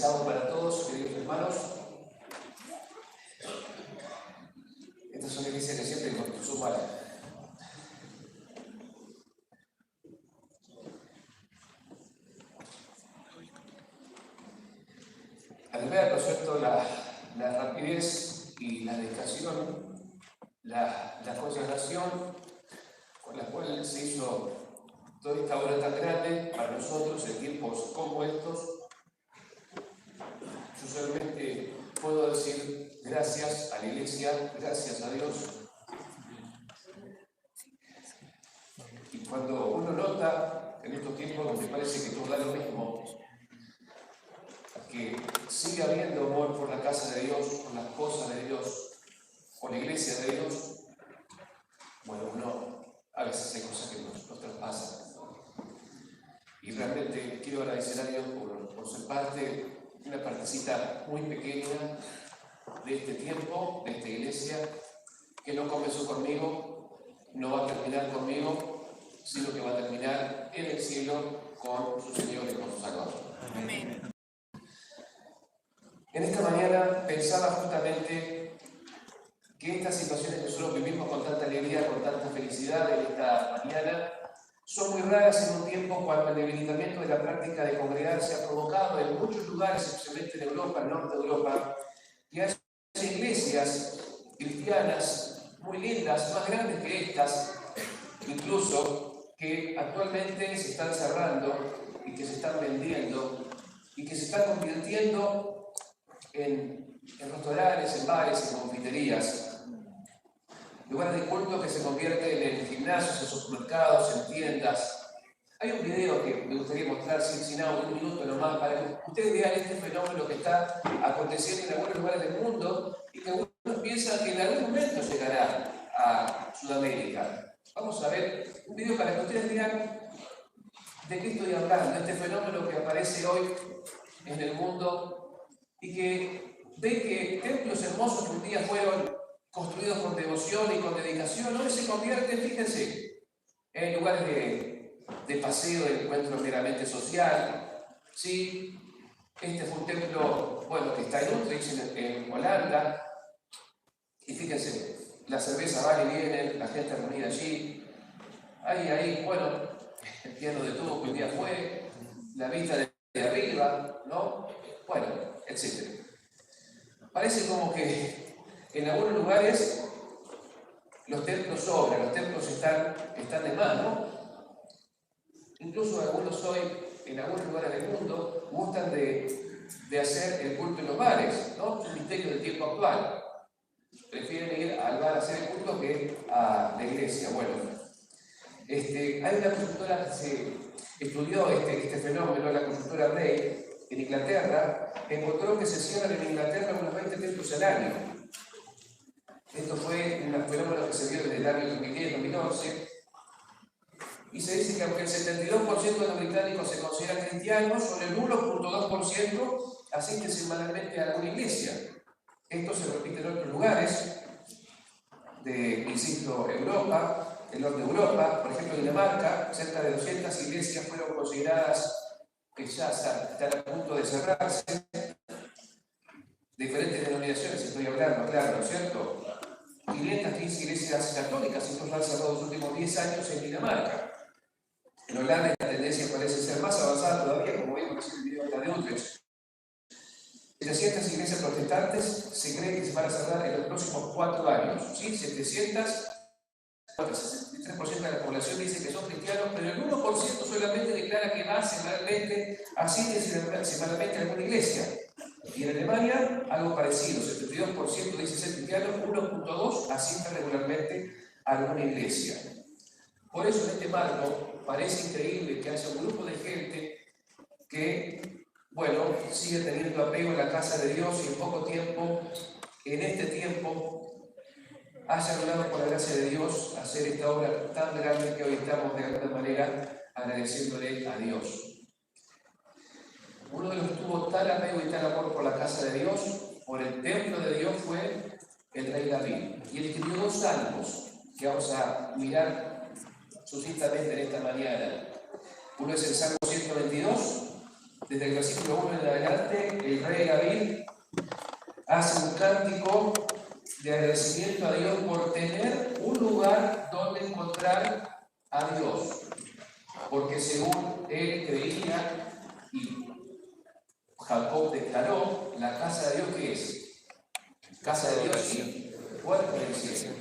sábado para todos, queridos hermanos. Esta es una iglesia que siempre suma al ver, ¿no es cierto?, la rapidez y la dedicación, la consagración con la cual se hizo toda esta obra tan grande para nosotros en tiempos como estos. Yo solamente puedo decir gracias a la Iglesia, gracias a Dios. Y cuando uno nota en estos tiempos donde parece que todo da lo mismo, que sigue habiendo amor por la casa de Dios, por las cosas de Dios, por la Iglesia de Dios, bueno, uno a veces hay cosas que nos traspasan. Y realmente quiero agradecer a Dios por ser parte, una partecita muy pequeña de este tiempo, de esta iglesia, que no comenzó conmigo, no va a terminar conmigo, sino que va a terminar en el cielo con su Señor y con su Salvador. Amén. En esta mañana pensaba justamente que estas situaciones que nosotros vivimos con tanta alegría, con tanta felicidad en esta mañana, son muy raras en un tiempo cuando el debilitamiento de la práctica de congregar se ha provocado en muchos lugares, especialmente en Europa, en el norte de Europa, y hay iglesias cristianas muy lindas, más grandes que estas, incluso que actualmente se están cerrando y que se están vendiendo y que se están convirtiendo en restaurantes, en bares, en confiterías. Lugares de culto que se convierten en gimnasios, en supermercados, en tiendas. Hay un video que me gustaría mostrar sin audio, un minuto nomás, para que ustedes vean este fenómeno que está aconteciendo en algunos lugares del mundo y que algunos piensan que en algún momento llegará a Sudamérica. Vamos a ver un video para que ustedes vean de qué estoy hablando, este fenómeno que aparece hoy en el mundo y que ven que templos hermosos que un día fueron construidos con devoción y con dedicación, hoy se convierten, fíjense, en lugares de paseo, de encuentro meramente social. ¿Sí? Este fue un templo, bueno, que está en Utrecht, en Holanda, y fíjense, la cerveza va y viene, la gente reunida allí, ahí, bueno, el piano de tubo que un día fue, la vista de arriba, ¿no? Bueno, etc. Parece como que en algunos lugares los templos sobran, los templos están de más, ¿no? Incluso algunos hoy, en algunos lugares del mundo, gustan de hacer el culto en los bares, ¿no? Es un misterio del tiempo actual. Prefieren ir al bar a hacer el culto que a la iglesia. Bueno, hay una consultora que se estudió este fenómeno, la consultora Rey, en Inglaterra, encontró que se cierran en Inglaterra unos 20 templos al año. Esto fue un fenómeno que se vio desde el año 2010-2011, y se dice que aunque el 72% de los británicos se consideran cristianos, solo el 1.2% asisten semanalmente a alguna iglesia. Esto se repite en otros lugares insisto, Europa, el norte de Europa, por ejemplo Dinamarca, cerca de 200 iglesias fueron consideradas que ya están a punto de cerrarse. Diferentes denominaciones estoy hablando, claro, ¿no es cierto? 515 iglesias católicas, incluso han cerrado los últimos 10 años en Dinamarca. En Holanda esta tendencia parece ser más avanzada todavía, como vimos en el video de Utrecht. 700 iglesias protestantes se cree que se van a cerrar en los próximos 4 años. ¿Sí? 700, el 63% de la población dice que son cristianos, pero el 1% solamente declara que va semanalmente, asiste semanalmente a alguna iglesia. Y en Alemania, algo parecido, 72% dice ser cristiano, 1.2% asiste regularmente a alguna iglesia. Por eso en este marco parece increíble que haya un grupo de gente que, bueno, sigue teniendo apego en la casa de Dios y en poco tiempo, en este tiempo, haya logrado por la gracia de Dios hacer esta obra tan grande que hoy estamos de alguna manera agradeciéndole a Dios. Uno de los que tuvo tal apego y tal amor por la casa de Dios, por el templo de Dios, fue el rey David. Y él escribió 2 salmos que vamos a mirar sucintamente en esta mañana. Uno es el Salmo 122 desde el versículo 1 en adelante, el rey David hace un cántico de agradecimiento a Dios por tener un lugar donde encontrar a Dios. Porque según él creía y Jacob declaró, la casa de Dios, ¿qué es? Casa de Dios y puerta del cielo.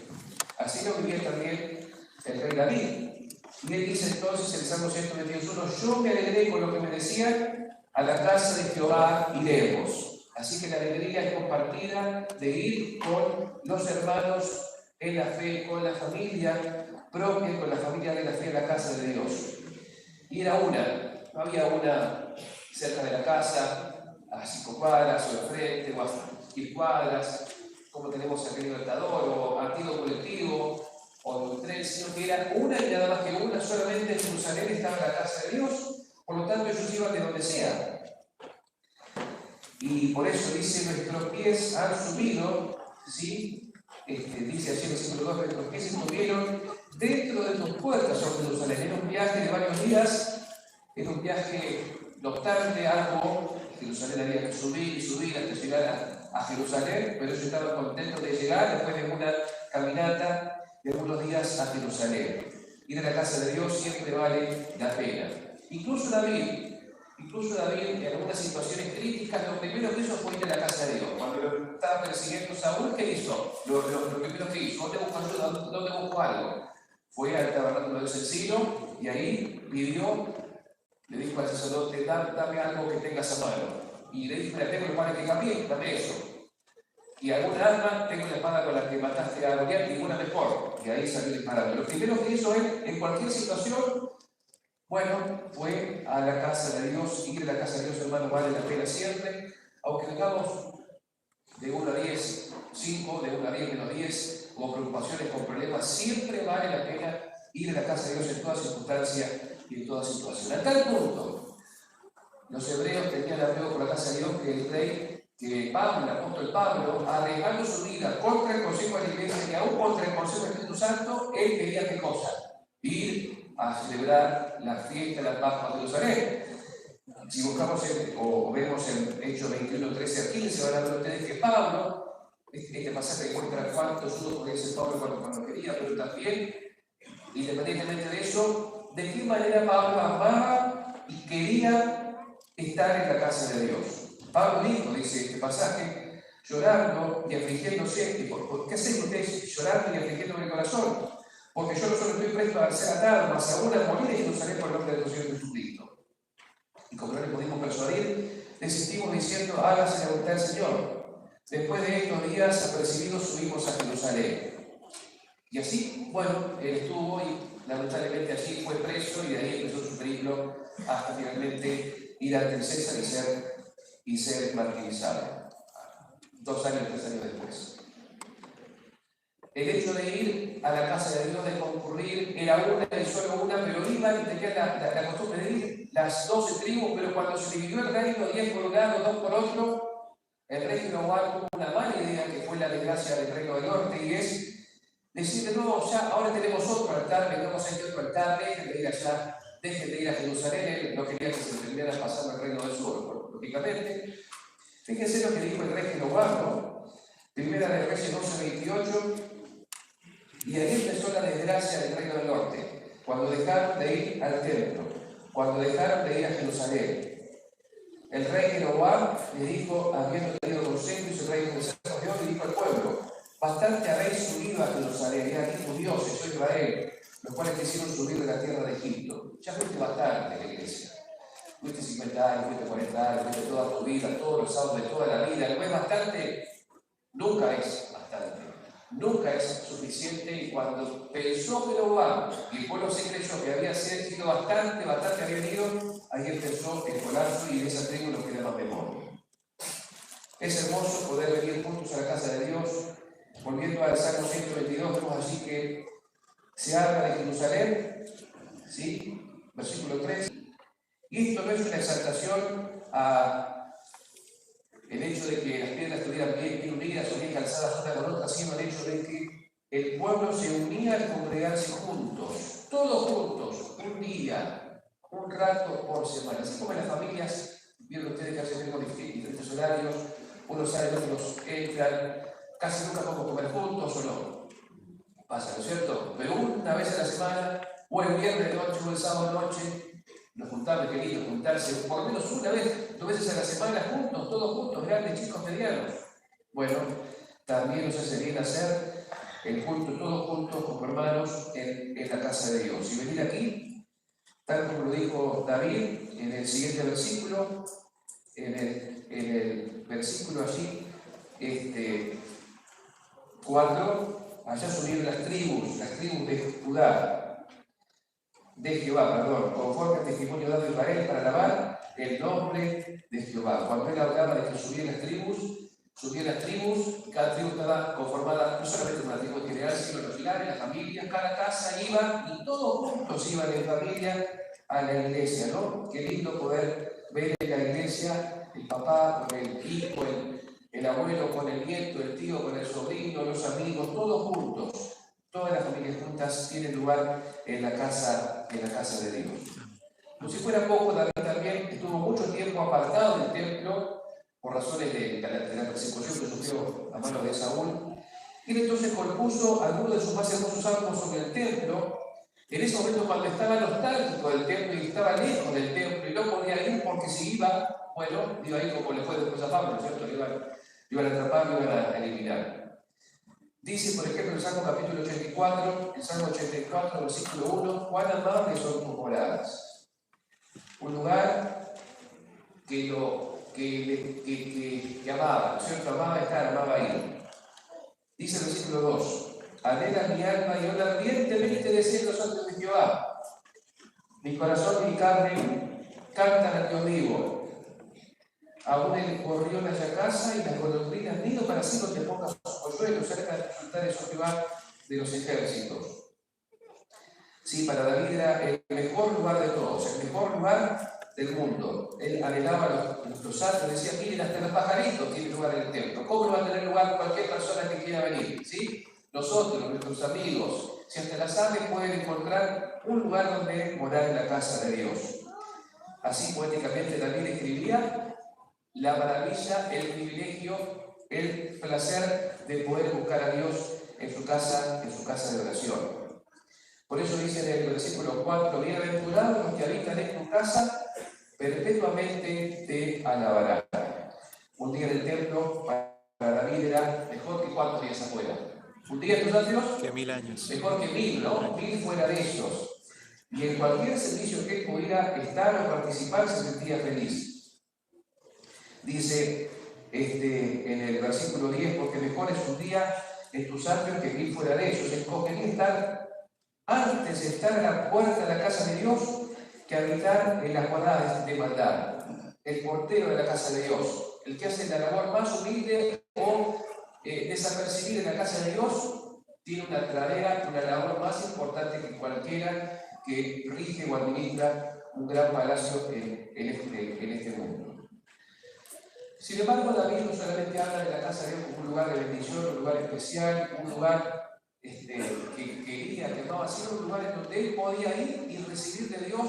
Así lo vivía también el rey David. Y él dice entonces en Salmo 121, yo me alegré con lo que me decían, a la casa de Jehová iremos. Así que la alegría es compartida de ir con los hermanos en la fe, con la familia propia, con la familia de la fe en la casa de Dios. Y era una, no había una cerca de la casa, a 5 cuadras, o de frente, o a 10 cuadras, como tenemos aquí en Libertador, o antiguo colectivo, o de un tren, sino que era una y nada más que una, solamente en Jerusalén estaba la casa de Dios, por lo tanto ellos iban de donde sea. Y por eso dice, nuestros pies han subido, ¿sí? Dice así en el versículo 2, nuestros pies estuvieron dentro de tus puertas, oh Jerusalén. Era un viaje de varios días, era un viaje noctante, algo. Jerusalén había que subir y subir hasta llegar a Jerusalén, pero ellos estaban contentos de llegar después de una caminata de algunos días a Jerusalén. Ir a la casa de Dios siempre vale la pena. Incluso David, en algunas situaciones críticas, lo primero que hizo fue ir a la casa de Dios. Cuando lo estaba persiguiendo Saúl, ¿qué hizo? Lo primero que hizo, ¿dónde busco ayuda? ¿Dónde busco algo? Fue al tabernáculo del Silo y ahí pidió, le dijo al sacerdote, dame algo que tengas a mano. Y le dijo, mira, tengo el pan que cambié, dame eso. Y alguna arma, tengo la espada con la que mataste a Goliat, ninguna mejor. Y ahí salió disparando. Lo primero que hizo él, en cualquier situación, bueno, fue a la casa de Dios. Ir a la casa de Dios, hermano, vale la pena siempre. Aunque tengamos de 1 a 10, 5, de 1 a 10 menos 10, o preocupaciones con problemas, siempre vale la pena ir a la casa de Dios en toda circunstancia y en toda situación. A tal punto, los hebreos tenían apego por la casa de Dios que el rey, que Pablo, el apóstol Pablo, arriesgando su vida contra el consejo de la iglesia y aún contra el consejo del Espíritu Santo, él quería qué cosa? Ir a celebrar la fiesta de la Pascua de Jerusalén. Si buscamos o vemos en Hechos 21, 13 a 15, van a ver ustedes que Pablo, este pasaje encuentra cuánto sudo podía ser Pablo cuando quería, pero también, independientemente de eso, de qué manera Pablo amaba y quería estar en la casa de Dios. Pablo dijo, dice este pasaje, llorando y afligiéndose. ¿Por qué hacen ustedes llorando y afligiendo en el corazón? Porque yo no solo estoy presto a ser atado, mas aún a morir en Jerusalén por el nombre de nuestro Señor Jesucristo. Y como no le pudimos persuadir, desistimos diciendo, hágase la voluntad del Señor. Después de estos días apercibidos subimos a Jerusalén. Y así, bueno, él estuvo y lamentablemente allí fue preso y de ahí empezó su periplo hasta finalmente ir ante el César y ser martirizado. 2 años, 3 años después. El hecho de ir a la casa de Dios, de concurrir, era una y solo una, pero iban y tenían la costumbre de ir las 12 tribus, pero cuando se dividió el reino, 10 por un lado, 2 por otro, el rey Jeroboam tuvo una mala idea que fue la desgracia del reino del norte, y es decirle, no, ya ahora tenemos otro altar, vengamos a este otro altar, dejen de ir allá, dejen de ir a Jerusalén. Él no quería que se terminara pasando al reino del sur, lógicamente. Fíjense lo que dijo el rey Jeroboam, ¿no? Primera de Reyes 12:28. Y ahí empezó la desgracia del reino del norte, cuando dejaron de ir al templo, cuando dejaron de ir a Jerusalén. El rey Jeroboam le dijo, habiendo tenido consejo, y su rey comenzó a Dios, le dijo al pueblo, bastante habéis subido a Jerusalén, y aquí tu Dios, soy Israel, los cuales te hicieron subir de la tierra de Egipto. Ya fuiste bastante, la iglesia. Fuiste 50 años, fuiste 40 años, fuiste toda tu vida, todos los sábados de toda la vida. ¿No es bastante? Nunca es bastante. Nunca es suficiente, y cuando pensó Jeroboam y el pueblo se creyó que había sido bastante habían ido, ahí empezó el colapso y de esa tribu no queda más memoria. Es hermoso poder venir juntos a la casa de Dios. Volviendo al Salmo 122, vemos allí que se habla de Jerusalén, ¿sí? Versículo 3. Y esto no es una exaltación a el hecho de que las piedras estuvieran bien unidas o bien calzadas una con otra, sino el hecho de que el pueblo se unía al congregarse juntos, todos juntos, un día, un rato por semana. Así como en las familias horarios, unos salen, otros entran, casi nunca podemos comer juntos o no. Pasa, ¿no es cierto? Pero una vez a la semana, o el viernes de noche o el sábado noche, nos juntamos, qué lindo juntarse, por lo menos una vez, 2 veces a la semana juntos, todos juntos, grandes, chicos, medianos. Bueno, también nos hace bien hacer el culto todos juntos como hermanos en la casa de Dios. Y venir aquí, tal como lo dijo David en el siguiente versículo, en el versículo allí, 4, allá subieron las tribus de Judá, de Jehová, perdón, conforme al testimonio dado a Israel para alabar el nombre de Jehová. Cuando él hablaba de que subían las tribus, cada tribu estaba conformada no solamente por una tribu en general, sino los pilares, las familias, cada casa iba y todos juntos iban en familia a la iglesia, ¿no? Qué lindo poder ver en la iglesia el papá con el hijo, el abuelo con el nieto, el tío con el sobrino, los amigos, todos juntos. Todas las familias juntas tienen lugar en la casa de Dios. Como si fuera poco, David también estuvo mucho tiempo apartado del templo por razones de la persecución que sufrió a manos de Saúl. Y entonces compuso algunos de sus más hermosos salmos sobre el templo. En ese momento, cuando estaba nostálgico del templo y estaba lejos del templo y no podía ir porque si iba, bueno, iba a ir como le fue después a Pablo, ¿no es cierto? Iban a atrapar, lo iban a eliminar. Dice, por ejemplo, el Salmo capítulo 84, el Salmo 84, versículo 1, cuán amables son tus moradas. Un lugar que amaba, ¿no es cierto? Amaba estar, amaba ir. Dice el versículo 2, anhela mi alma y onda ardientemente deseo los atrios de Jehová. Mi corazón y mi carne cantan a Dios vivo. Aún el gorrión haya casa y las golondrinas nido para así donde ponga sus polluelos cerca de disfrutar de su Jehová de los ejércitos. Sí, para David era el mejor lugar de todos, el mejor lugar del mundo. Él anhelaba los atrios, decía, miren, hasta los pajaritos tienen lugar en el templo. ¿Cómo no va a tener lugar cualquier persona que quiera venir? ¿Sí? Nosotros, nuestros amigos, si hasta las aves pueden encontrar un lugar donde morar en la casa de Dios. Así poéticamente David escribía la maravilla, el privilegio, el placer de poder buscar a Dios en su casa de oración. Por eso dice en el versículo 4, bienaventurados los que habitan en tu casa, perpetuamente te alabarán. Un día en el templo para David era mejor que 4 días afuera. Un día en tus atrios, que 1000 años. Mejor que 1000, ¿no? 1000 fuera de ellos. Y en cualquier servicio que él pudiera estar o participar se sentía feliz. Dice en el versículo 10, porque mejor es un día en tus atrios que 1000 fuera de ellos. Escogería estar antes de estar a la puerta de la casa de Dios que habitar en las cuadradas de maldad. El portero de la casa de Dios, el que hace la labor más humilde o desapercibida en la casa de Dios, tiene una tarea, una labor más importante que cualquiera que rige o administra un gran palacio en este mundo. Sin embargo, David no solamente habla de la casa de Dios como un lugar de bendición, un lugar especial, un lugar que quería, que amaba, sino un lugar en donde él podía ir y recibir de Dios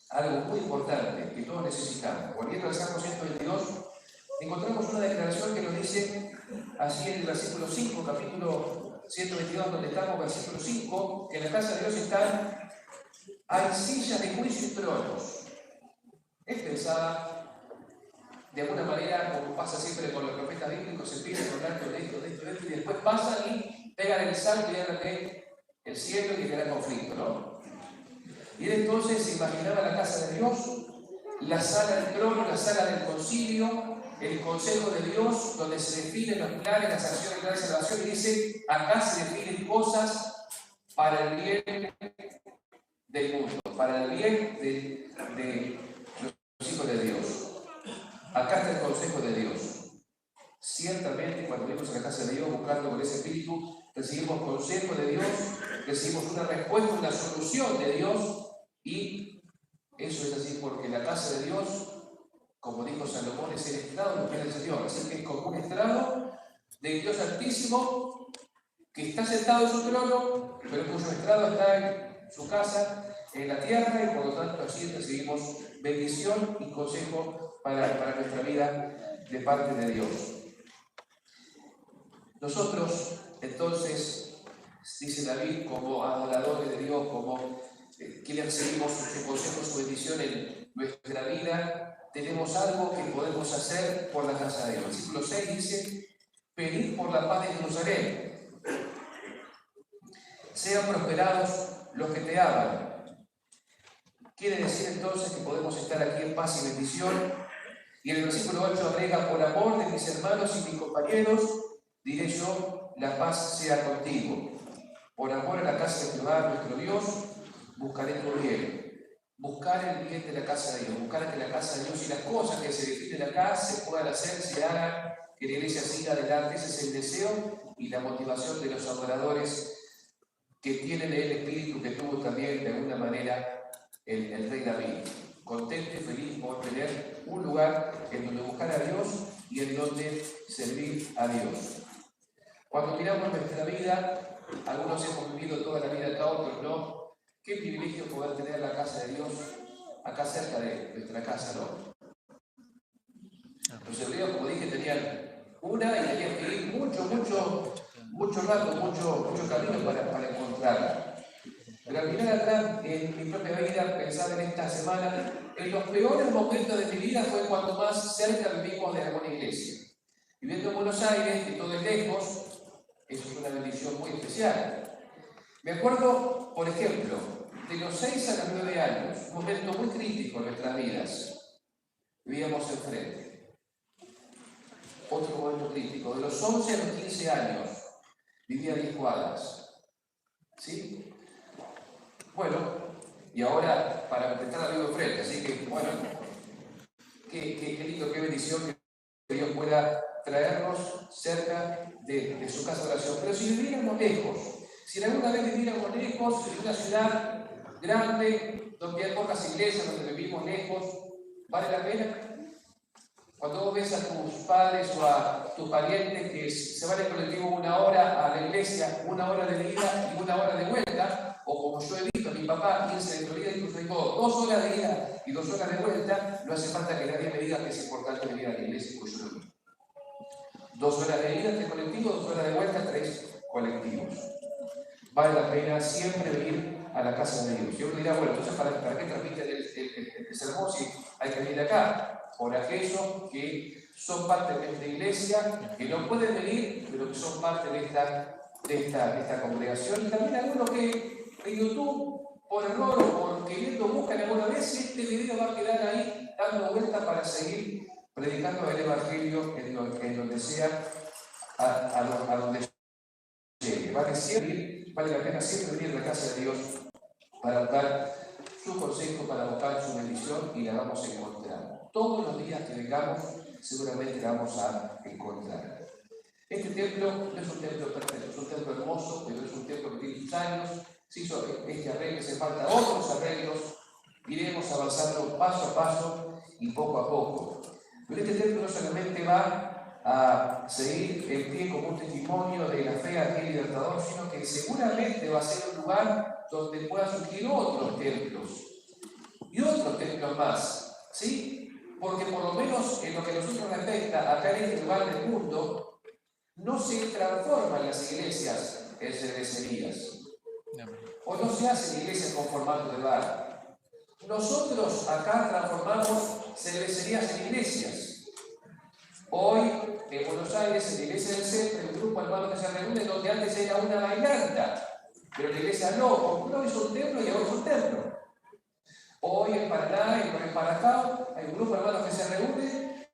algo muy importante que todos necesitamos. Volviendo al Salmo 122, encontramos una declaración que nos dice así en el versículo 5, capítulo 122, donde estamos, versículo 5, que en la casa de Dios hay sillas de juicio y tronos. Él pensaba, de alguna manera, como pasa siempre con los profetas bíblicos, se empiezan a hablar de esto, y después pasan y pegan el salto y hablan de el cielo y el gran conflicto, ¿no? Y él entonces se imaginaba la casa de Dios, la sala del trono, la sala del concilio, el consejo de Dios, donde se definen los planes, las acciones de la salvación, y dice, acá se definen cosas para el bien del mundo, para el bien de los hijos de Dios. Acá está el consejo de Dios. Ciertamente, cuando venimos a la casa de Dios buscando con ese espíritu, recibimos consejo de Dios, recibimos una respuesta, una solución de Dios, y eso es así porque la casa de Dios, como dijo Salomón, es el estrado de los pies del Señor. Así que es como un estrado del Dios Altísimo que está sentado en su trono, pero cuyo estrado está en su casa, en la tierra, y por lo tanto así recibimos bendición y consejo para nuestra vida de parte de Dios. Nosotros, entonces, dice David, como adoradores de Dios, como quienes seguimos su consejo, su bendición en nuestra vida, tenemos algo que podemos hacer por la casa de Dios. Versículo 6 dice: pedid por la paz de Jerusalén. Sean prosperados los que te aman. Quiere decir entonces que podemos estar aquí en paz y bendición. Y en el versículo 8 agrega: por amor de mis hermanos y mis compañeros, diré yo, la paz sea contigo. Por amor a la casa de Jehová, nuestro Dios, buscaré tu bien. Buscar el bien de la casa de Dios, buscar que la casa de Dios y las cosas que se definen acá se puedan hacer, se hagan, que la iglesia siga adelante. Ese es el deseo y la motivación de los adoradores que tienen el espíritu que tuvo también de alguna manera el rey David. Contento y feliz por tener un lugar en donde buscar a Dios y en donde servir a Dios. Cuando miramos nuestra vida, algunos hemos vivido toda la vida acá, otros no. Qué privilegio poder tener la casa de Dios acá cerca de nuestra casa, ¿no? Los hebreos, como dije, tenían una y tenían que ir mucho rato, mucho camino para encontrarla. Pero al mirar atrás en mi propia vida, pensar en esta semana, en los peores momentos de mi vida fue cuando más cerca vivimos de alguna iglesia. Viviendo en Buenos Aires, que todo es lejos, eso es una bendición muy especial. Me acuerdo, por ejemplo, de los 6 a los 9 años, un momento muy crítico en nuestras vidas. Vivíamos enfrente. Otro momento crítico. De los 11 a los 15 años, vivía a 10 cuadras. ¿Sí? Bueno, y ahora para empezar a vivir enfrente. Así que, bueno, qué lindo, qué bendición que Dios pueda traernos cerca de su casa de oración. Pero si viviéramos lejos, si alguna vez viviéramos lejos en una ciudad grande, donde hay pocas iglesias, donde vivimos lejos, ¿vale la pena? Cuando vos ves a tus padres o a tus parientes que se van en colectivo 1 hora a la iglesia, 1 hora de ida y 1 hora de vuelta, o como yo he visto a mi papá, 15 de Florida, incluso dijo 2 horas de ida y 2 horas de vuelta, no hace falta que nadie me diga que es importante venir a la iglesia, pues yo lo vi. 2 horas de ida, 3 colectivos, 2 horas de vuelta, 3 colectivos. Vale la pena siempre venir a la casa de Dios. Y uno dirá, bueno, entonces ¿para qué transmiten el sermón si hay que venir acá? Por aquellos que son parte de esta iglesia, que no pueden venir, pero que son parte de esta congregación. Y también algunos que en YouTube, por error o por queriendo buscan alguna vez, este video va a quedar ahí dando vuelta para seguir predicando el Evangelio en donde sea, a donde llegue. Vale la pena siempre venir a la casa de Dios para buscar su consejo, para buscar su bendición, y la vamos a encontrar. Todos los días que vengamos, seguramente la vamos a encontrar. Este templo no es un templo perfecto, es un templo hermoso, pero es un templo que tiene sus años. Se hizo este arreglo, se falta otros arreglos. Iremos avanzando paso a paso y poco a poco. Pero este templo no solamente va a seguir en pie como un testimonio de la fe aquel libertador, sino que seguramente va a ser un lugar donde puedan surgir otros templos y otros templos más, ¿sí? Porque por lo menos en lo que nosotros respecta, acá en este lugar del mundo, no se transforman las iglesias en cervecerías, o no se hacen iglesias con formato de bar. Nosotros acá transformamos cervecerías en iglesias. Hoy, en Buenos Aires, en la iglesia del centro, el grupo hermano que se reúne, donde antes era una bailanta, pero la iglesia no hizo un templo y ahora es un templo. Hoy en Paraná, en Paracao, hay un grupo hermano que se reúne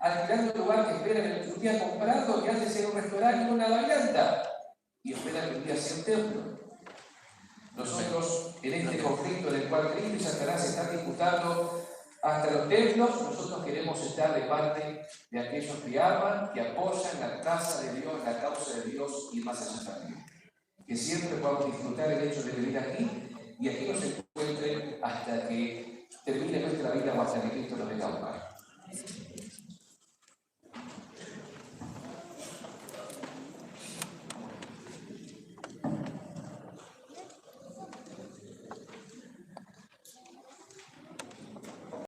alquilando un lugar que esperan un día comprando, que antes era un restaurante y una bailanta, y esperan que un día sea un templo. Nosotros, en este conflicto en el cual Cristo y Satanás se están disputando hasta los templos, nosotros queremos estar de parte de aquellos que aman, que apoyan la casa de Dios, la causa de Dios y más allá también. Que siempre podamos disfrutar el hecho de venir aquí y aquí nos encuentren hasta que termine nuestra vida o hasta que Cristo nos venga a buscar.